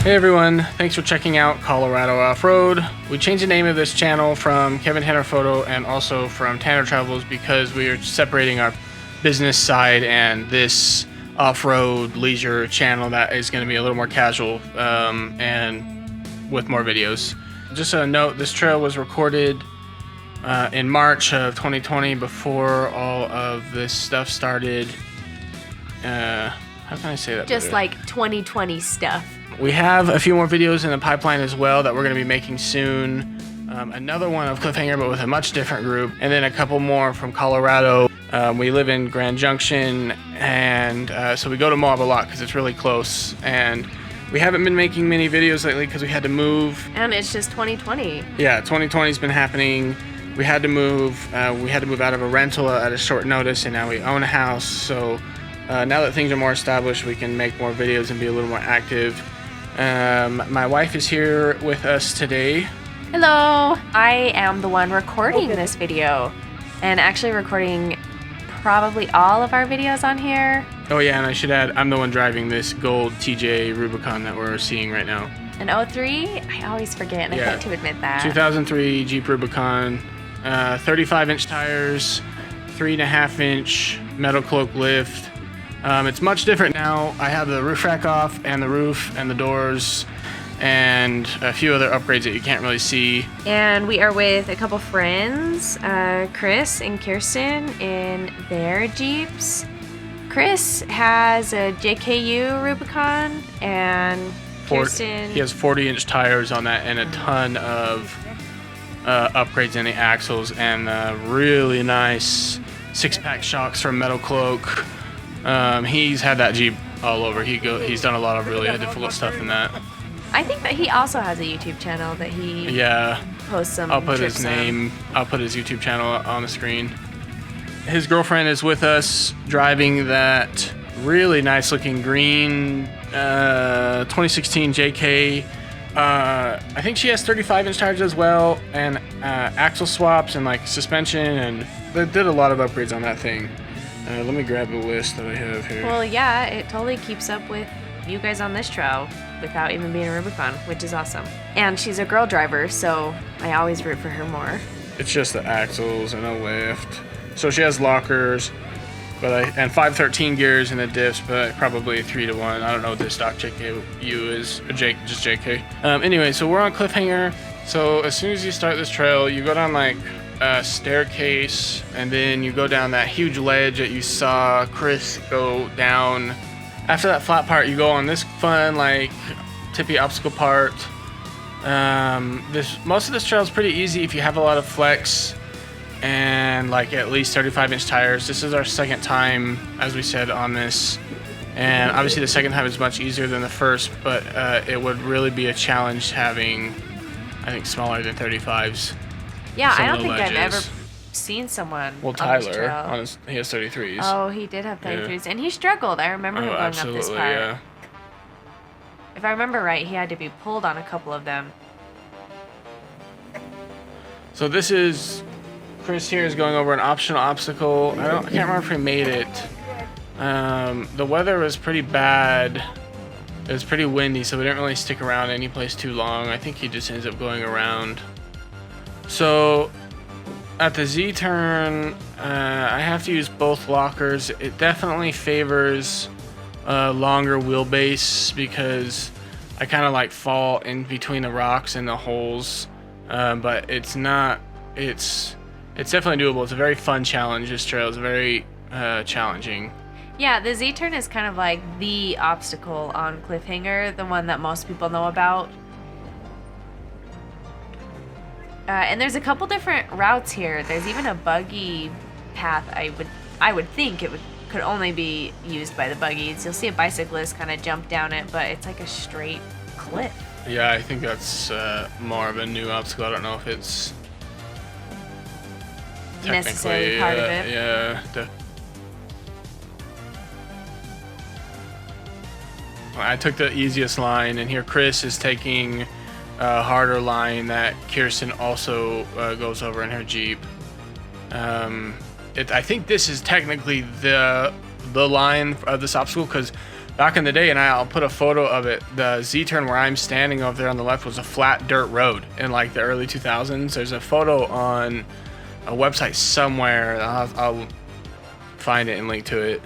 Hey everyone, thanks for checking out Colorado Off-Road. We changed the name of this channel from Kevin Tanner Photo and also from Tanner Travels because we are separating our business side and this off-road leisure channel that is going to be a little more casual and with more videos. Just a note, this trail was recorded in March of 2020 before all of this stuff started. How can I say that Just better? like 2020 stuff. We have a few more videos in the pipeline as well that we're going to be making soon. Another one of Cliffhanger, but with a much different group. And then a couple more from Colorado. We live in Grand Junction, and so we go to Moab a lot because it's really close. And we haven't been making many videos lately because we had to move. And it's just 2020. Yeah, 2020's been happening. We had to move. We had to move out of a rental at a short notice, and now we own a house. So now that things are more established, we can make more videos and be a little more active. My wife is here with us today. Hello! I am the one recording this video and actually recording probably all of our videos on here. Oh yeah, and I should add, I'm the one driving this gold TJ Rubicon that we're seeing right now. An 03? I always forget and I hate to admit that. 2003 Jeep Rubicon, 35-inch tires, 3.5-inch metal cloak lift. It's much different now. I have the roof rack off and the roof and the doors and a few other upgrades that you can't really see. And we are with a couple friends, Chris and Kirsten in their Jeeps. Chris has a JKU Rubicon and Kirsten... He has 40-inch tires on that and a ton of upgrades in the axles and really nice 6-pack shocks from Metal Cloak. He's had that Jeep all over. He's done a lot of really difficult stuff in that. I think that he also has a YouTube channel that he posts some I'll put trips his on. name. I'll put his YouTube channel on the screen. His girlfriend is with us driving that really nice looking green 2016 JK. I think she has 35-inch tires as well and axle swaps and like suspension, and they did a lot of upgrades on that thing. Let me grab the list that I have here. Well, yeah, it totally keeps up with you guys on this trail without even being a Rubicon, which is awesome. And she's a girl driver, so I always root for her more. It's just the axles and a lift. So she has lockers, and 513 gears in the diffs, but probably 3-to-1. I don't know what this stock JKU is, or just JK. Anyway, so we're on Cliffhanger. So as soon as you start this trail, you go down like a staircase, and then you go down that huge ledge that you saw Chris go down. After that flat part, you go on this fun, like, tippy obstacle part. Most of this trail is pretty easy if you have a lot of flex and like at least 35-inch tires. This is our second time, as we said, on this, and obviously the second time is much easier than the first, but it would really be a challenge having, I think, smaller than 35s. Yeah, I don't think I've ever seen someone. Well, Tyler, he has 33s. Oh, he did have 33s, and he struggled. I remember him going up this part. Yeah. If I remember right, he had to be pulled on a couple of them. So this is Chris here is going over an optional obstacle. I can't remember if he made it. The weather was pretty bad. It was pretty windy, so we didn't really stick around any place too long. I think he just ends up going around. So at the Z turn, I have to use both lockers. It definitely favors longer wheelbase because I kind of like fall in between the rocks and the holes, but it's definitely doable. It's a very fun challenge. This trail is very challenging. Yeah, the Z turn is kind of like the obstacle on Cliffhanger, the one that most people know about. And there's a couple different routes here. There's even a buggy path. I would think could only be used by the buggies. You'll see a bicyclist kind of jump down it, but it's like a straight cliff. Yeah, I think that's more of a new obstacle. I don't know if it's necessary part of it. Yeah. I took the easiest line, and here Chris is taking a harder line that Kirsten also goes over in her Jeep. I think this is technically the line of this obstacle because back in the day, and I'll put a photo of it, the Z-turn where I'm standing over there on the left was a flat dirt road in like the early 2000s. There's a photo on a website somewhere. I'll find it and link to it.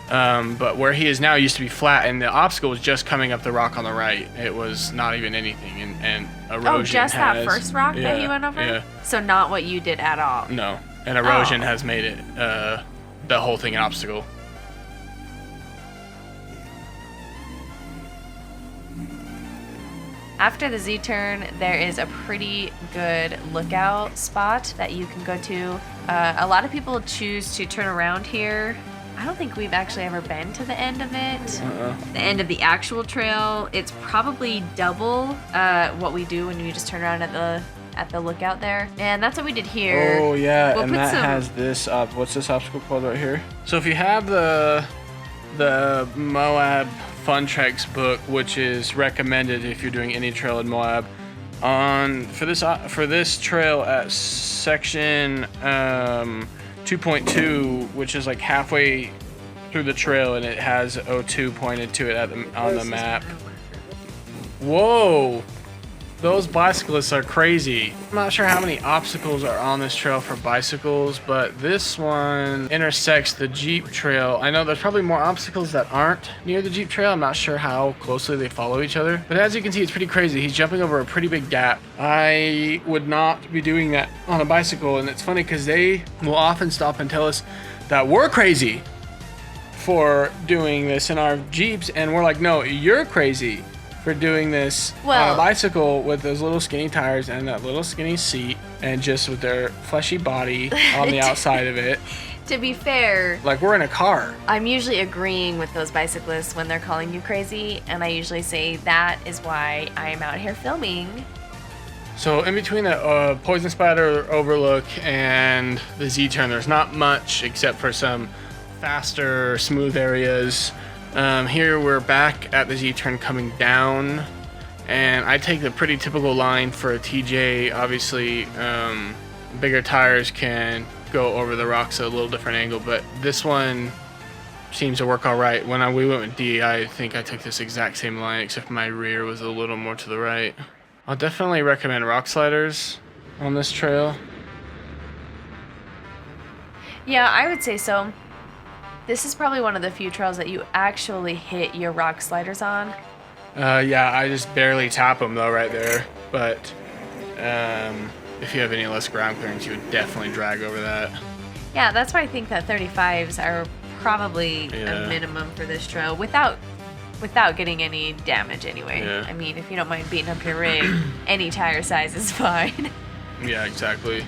But where he is now used to be flat, and the obstacle was just coming up the rock on the right. It was not even anything, and erosion Oh, just that first rock that he went over? Yeah. So not what you did at all? No, and erosion has made it, the whole thing an obstacle. After the Z-turn, there is a pretty good lookout spot that you can go to. A lot of people choose to turn around here. I don't think we've actually ever been to the end of it. The end of the actual trail. It's probably double what we do when you just turn around at the lookout there. And that's what we did here. Oh yeah, We'll and put that some- has this. What's this obstacle called right here? So if you have the Moab Fun Treks book, which is recommended if you're doing any trail in Moab, for this trail at section 2.2, which is like halfway through the trail, and it has O2 pointed to it on the map. Whoa! Those bicyclists are crazy. I'm not sure how many obstacles are on this trail for bicycles, but this one intersects the Jeep trail. I know there's probably more obstacles that aren't near the Jeep trail. I'm not sure how closely they follow each other. But as you can see, it's pretty crazy. He's jumping over a pretty big gap. I would not be doing that on a bicycle, and it's funny because they will often stop and tell us that we're crazy for doing this in our Jeeps, and we're like, no, you're crazy for doing this on a bicycle with those little skinny tires and that little skinny seat, and just with their fleshy body on the outside of it. To be fair, Like we're in a car. I'm usually agreeing with those bicyclists when they're calling you crazy, and I usually say that is why I'm out here filming. So in between the Poison Spider overlook and the Z-turn, there's not much except for some faster, smooth areas. Here we're back at the Z-turn coming down, and I take the pretty typical line for a TJ. Obviously, bigger tires can go over the rocks at a little different angle, but this one seems to work all right. When we went with D, I think I took this exact same line, except my rear was a little more to the right. I'll definitely recommend rock sliders on this trail. Yeah, I would say so. This is probably one of the few trails that you actually hit your rock sliders on. Yeah, I just barely tap them though right there. But if you have any less ground clearance, you would definitely drag over that. Yeah, that's why I think that 35s are probably a minimum for this trail without getting any damage anyway. Yeah. I mean, if you don't mind beating up your rig, any tire size is fine. Yeah, exactly.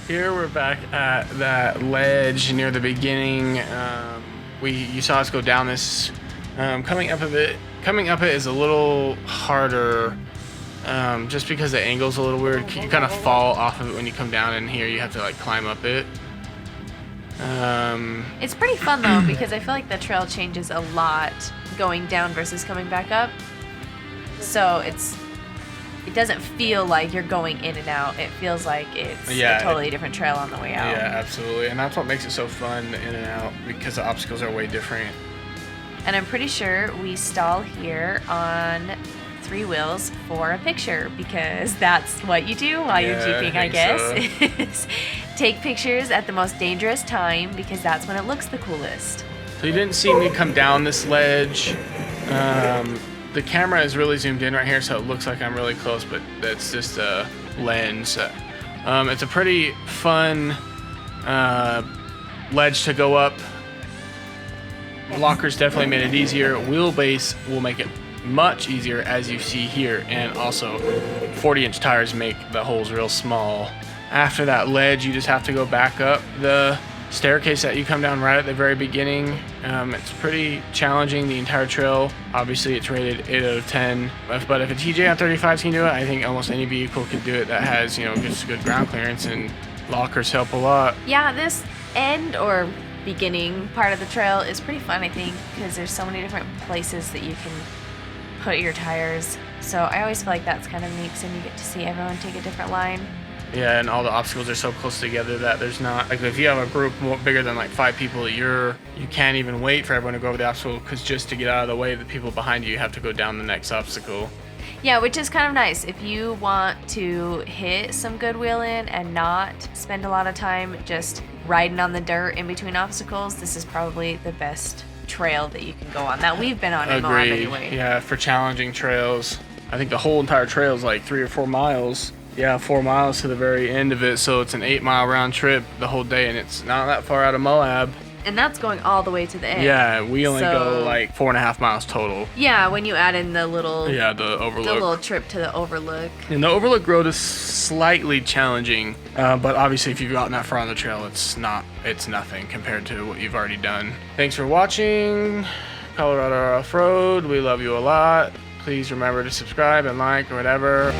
Here we're back at that ledge near the beginning. You saw us go down this. Coming up it is a little harder, just because the angle's a little weird. You kind of fall off of it when you come down, and here you have to like climb up it. It's pretty fun though, because I feel like the trail changes a lot going down versus coming back up. So it doesn't feel like you're going in and out. It feels like it's a totally different trail on the way out. Yeah, absolutely. And that's what makes it so fun, the in and out, because the obstacles are way different. And I'm pretty sure we stall here on 3 wheels for a picture, because that's what you do while you're jeeping, I guess. Is take pictures at the most dangerous time, because that's when it looks the coolest. So you didn't see me come down this ledge. The camera is really zoomed in right here, so it looks like I'm really close, but that's just a lens. It's a pretty fun ledge to go up. Lockers definitely made it easier. Wheelbase will make it much easier, as you see here, and also 40-inch tires make the holes real small. After that ledge, you just have to go back up the staircase that you come down right at the very beginning. It's pretty challenging, the entire trail. Obviously it's rated 8 out of 10, but if a TJ on 35s can do it, I think almost any vehicle can do it that has, just good ground clearance, and lockers help a lot. Yeah, this end or beginning part of the trail is pretty fun, I think, because there's so many different places that you can put your tires. So I always feel like that's kind of neat, and you get to see everyone take a different line. Yeah, and all the obstacles are so close together that there's not, like, if you have a group bigger than like 5 people, you can't even wait for everyone to go over the obstacle, because just to get out of the way of the people behind you, you have to go down the next obstacle. Yeah, which is kind of nice. If you want to hit some good wheeling and not spend a lot of time just riding on the dirt in between obstacles, this is probably the best trail that you can go on that we've been on in Moab anyway. Yeah, for challenging trails. I think the whole entire trail is like 3 or 4 miles. Yeah, 4 miles to the very end of it, so it's an 8-mile round trip the whole day, and it's not that far out of Moab. And that's going all the way to the end. Yeah, we only go like 4.5 miles total. Yeah, when you add in the little the overlook. The little trip to the overlook. And the overlook road is slightly challenging, but obviously if you've gotten that far on the trail, it's nothing compared to what you've already done. Thanks for watching Colorado Off-Road. We love you a lot. Please remember to subscribe and like or whatever.